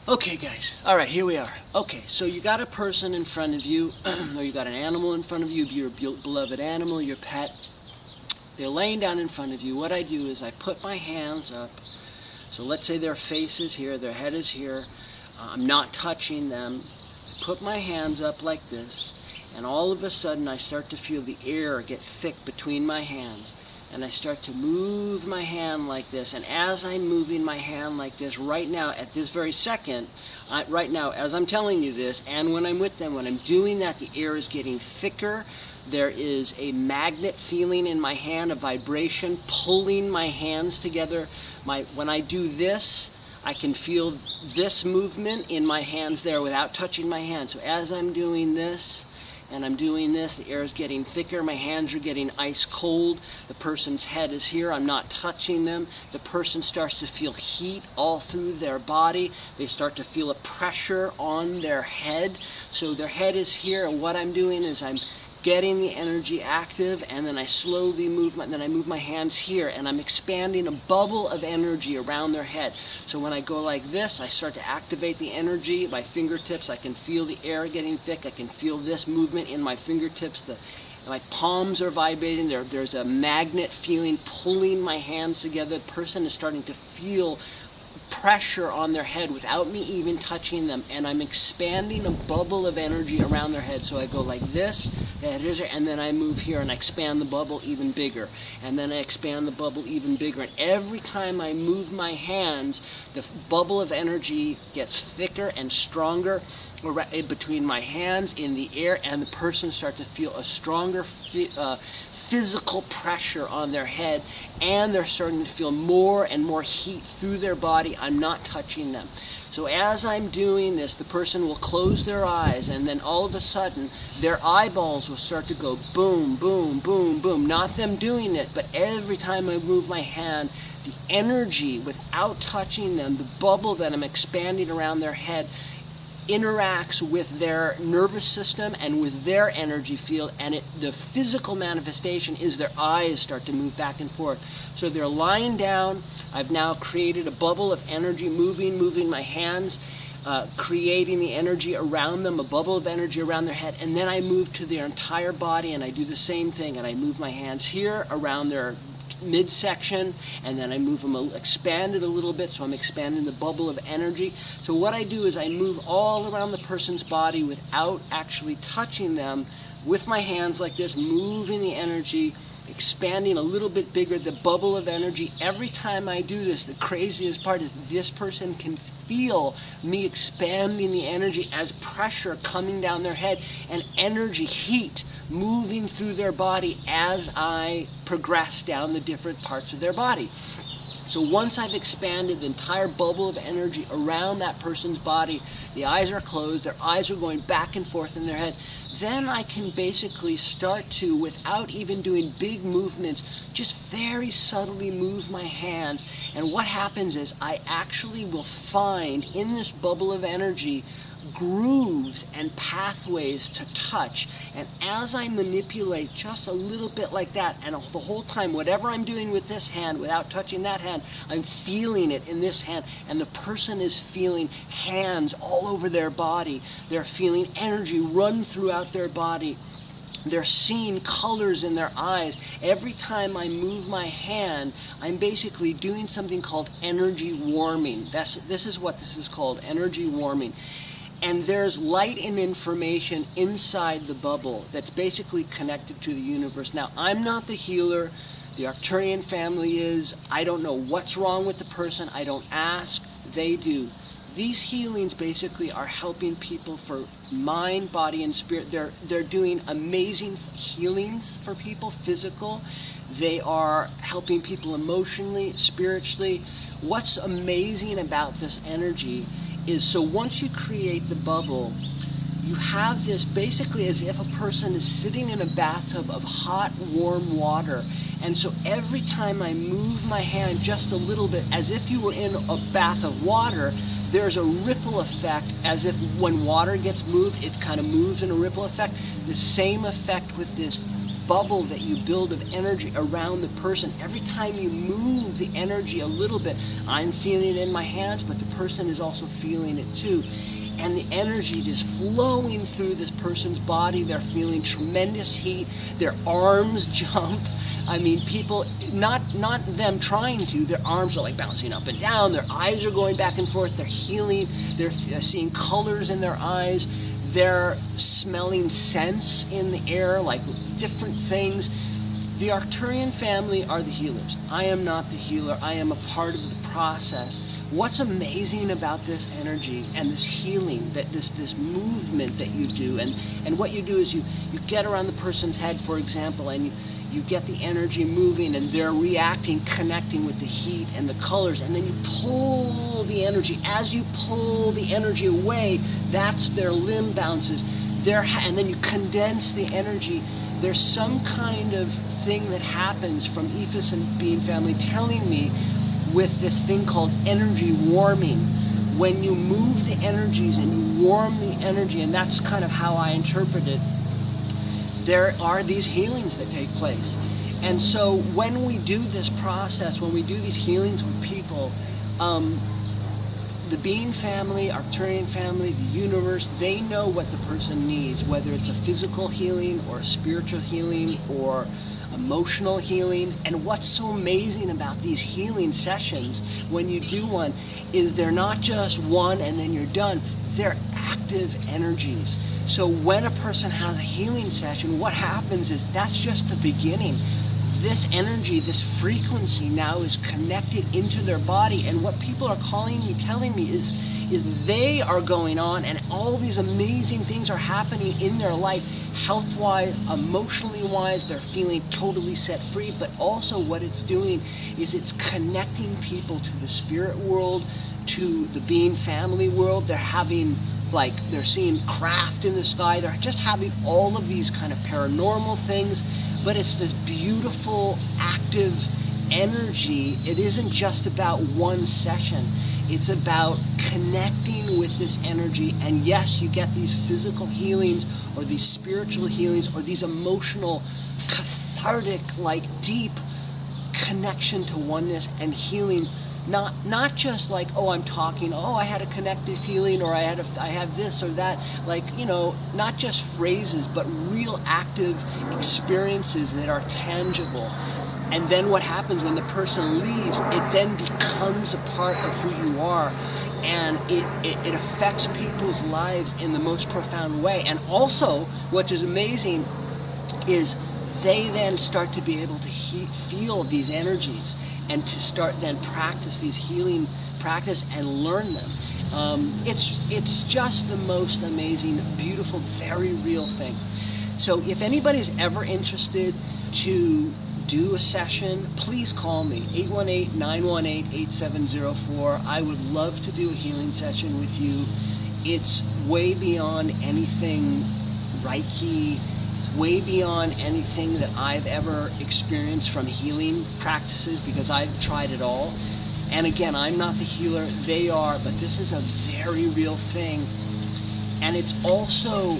Okay guys, alright, here we are. Okay, so you got a person in front of you, or you got an animal in front of you, your beloved animal, your pet. They're laying down in front of you. What I do is I put my hands up. So let's say their face is here, their head is here. I'm not touching them. I put my hands up like this, and all of a sudden I start to feel the air get thick between my hands. And I start to move my hand like this, and as I'm moving my hand like this right now, at this very second, right now, as I'm telling you this, and when I'm with them, when I'm doing that, the air is getting thicker. There is a magnet feeling in my hand, a vibration pulling my hands together. When I do this, I can feel this movement in my hands there without touching my hand. So as I'm doing this, and I'm doing this, the air is getting thicker, my hands are getting ice cold, the person's head is here, I'm not touching them, the person starts to feel heat all through their body, they start to feel a pressure on their head, so their head is here, and what I'm doing is I'm getting the energy active, and then I slowly move my hands here, and I'm expanding a bubble of energy around their head. So when I go like this, I start to activate the energy. My fingertips, I can feel the air getting thick. I can feel this movement in my fingertips. My palms are vibrating. There's a magnet feeling pulling my hands together. The person is starting to feel pressure on their head without me even touching them, and I'm expanding a bubble of energy around their head. So I go like this, and then I move here and I expand the bubble even bigger, and then I expand the bubble even bigger, and every time I move my hands, the bubble of energy gets thicker and stronger between my hands in the air, and the person starts to feel a stronger physical pressure on their head, and they're starting to feel more and more heat through their body. I'm not touching them. So as I'm doing this, the person will close their eyes, and then all of a sudden their eyeballs will start to go boom, boom, boom, boom. Not them doing it, but every time I move my hand, the energy, without touching them, the bubble that I'm expanding around their head, interacts with their nervous system and with their energy field, and the physical manifestation is their eyes start to move back and forth. So they're lying down. I've now created a bubble of energy, moving my hands, creating the energy around them, a bubble of energy around their head, and then I move to their entire body, and I do the same thing, and I move my hands here around their midsection, and then I move them, expand it a little bit, so I'm expanding the bubble of energy. So what I do is I move all around the person's body without actually touching them, with my hands like this, moving the energy, expanding a little bit bigger, the bubble of energy. Every time I do this, the craziest part is this person can feel me expanding the energy as pressure coming down their head, and energy, heat, moving through their body as I progress down the different parts of their body. So once I've expanded the entire bubble of energy around that person's body, the eyes are closed, their eyes are going back and forth in their head, then I can basically start to, without even doing big movements, just very subtly move my hands. And what happens is I actually will find in this bubble of energy grooves and pathways to touch, and as I manipulate just a little bit like that, and the whole time whatever I'm doing with this hand without touching that hand, I'm feeling it in this hand, and the person is feeling hands all over their body. They're feeling energy run throughout their body. They're seeing colors in their eyes. Every time I move my hand, I'm basically doing something called energy warming. This is what this is called, energy warming. And there's light and information inside the bubble that's basically connected to the universe. Now, I'm not the healer. The Arcturian family is. I don't know what's wrong with the person. I don't ask. They do. These healings basically are helping people for mind, body, and spirit. They're doing amazing healings for people, physical. They are helping people emotionally, spiritually. What's amazing about this energy is, so once you create the bubble, you have this basically as if a person is sitting in a bathtub of hot, warm water. And so every time I move my hand just a little bit, as if you were in a bath of water, there's a ripple effect, as if when water gets moved, it kind of moves in a ripple effect. The same effect with this bubble that you build of energy around the person. Every time you move the energy a little bit, I'm feeling it in my hands, but the person is also feeling it too. And the energy is flowing through this person's body. They're feeling tremendous heat. Their arms jump. I mean, people, not them trying to, their arms are like bouncing up and down. Their eyes are going back and forth. They're healing. They're seeing colors in their eyes. They're smelling scents in the air, like different things. The Arcturian family are the healers. I am not the healer. I am a part of the process. What's amazing about this energy and this healing, that this movement that you do, and what you do is you get around the person's head, for example, and you get the energy moving, and they're reacting, connecting with the heat and the colors, and then you pull the energy. As you pull the energy away, that's their limb bounces. And then you condense the energy. There's some kind of thing that happens from Ethos and Being Family telling me with this thing called energy warming. When you move the energies and you warm the energy, and that's kind of how I interpret it, there are these healings that take place. And so when we do this process, when we do these healings with people, the Being Family, Arcturian family, the universe, they know what the person needs, whether it's a physical healing or a spiritual healing or emotional healing. And what's so amazing about these healing sessions, when you do one, is they're not just one and then you're done. They're active energies. So when a person has a healing session, what happens is that's just the beginning. This energy, this frequency now is connected into their body, and what people are calling me, telling me is they are going on, and all these amazing things are happening in their life, health-wise, emotionally-wise. They're feeling totally set free, but also what it's doing is it's connecting people to the spirit world, to the Being Family world. They're having, like, they're seeing craft in the sky. They're just having all of these kind of paranormal things, but it's this beautiful, active energy. It isn't just about one session. It's about connecting with this energy. And yes, you get these physical healings or these spiritual healings or these emotional, cathartic, like deep connection to oneness and healing. Not just like, oh, I'm talking, oh, I had a connective feeling, or I had this or that, like, you know, not just phrases, but real active experiences that are tangible. And then what happens when the person leaves, it then becomes a part of who you are, and it affects people's lives in the most profound way. And also, what is amazing is they then start to be able to feel these energies, and to start then practice these healing practice and learn them. It's just the most amazing, beautiful, very real thing. So if anybody's ever interested to do a session, please call me, 818-918-8704. I would love to do a healing session with you. It's way beyond anything Reiki, way beyond anything that I've ever experienced from healing practices, because I've tried it all. And again, I'm not the healer, they are, but this is a very real thing. And it's also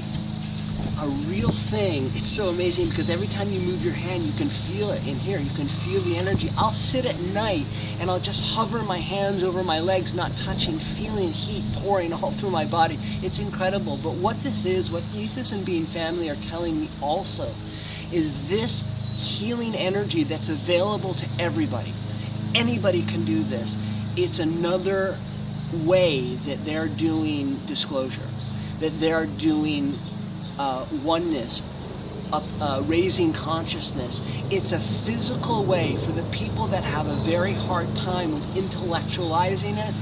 a real thing. It's so amazing because every time you move your hand, you can feel it in here. You can feel the energy. I'll sit at night and I'll just hover my hands over my legs, not touching, feeling heat pouring all through my body. It's incredible. But what this is, what Ethos and Being Family are telling me also, is this healing energy that's available to everybody. Anybody can do this. It's another way that they're doing disclosure, that they're doing oneness, raising consciousness. It's a physical way for the people that have a very hard time with intellectualizing it.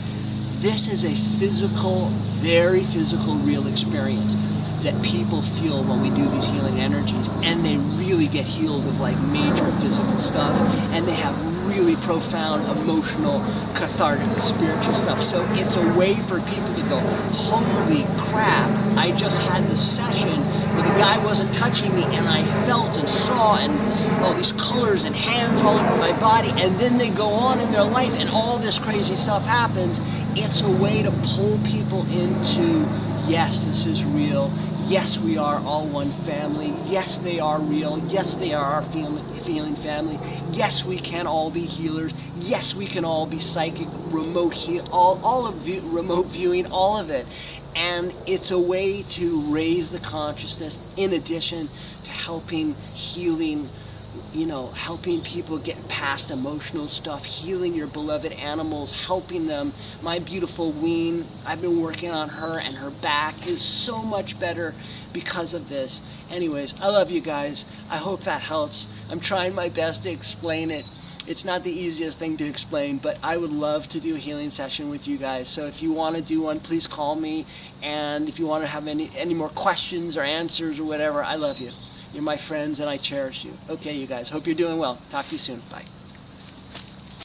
This is a physical, very physical, real experience that people feel when we do these healing energies, and they really get healed of like major physical stuff, and they have really profound emotional, cathartic, spiritual stuff. So it's a way for people to go, holy crap, I just had this session where the guy wasn't touching me and I felt and saw and all these colors and hands all over my body, and then they go on in their life and all this crazy stuff happens. It's a way to pull people into, yes, this is real. Yes, we are all one family. Yes, they are real. Yes, they are our feeling family. Yes, we can all be healers. Yes, we can all be psychic, remote all of the remote viewing, all of it. And it's a way to raise the consciousness in addition to helping healing, helping people get past emotional stuff, healing your beloved animals, helping them. My beautiful Ween, I've been working on her, and her back is so much better because of this. Anyways, I love you guys. I hope that helps. I'm trying my best to explain it. It's not the easiest thing to explain, but I would love to do a healing session with you guys. So if you want to do one, please call me. And if you want to have any more questions or answers or whatever, I love you. You're my friends, and I cherish you. Okay, you guys. Hope you're doing well. Talk to you soon. Bye.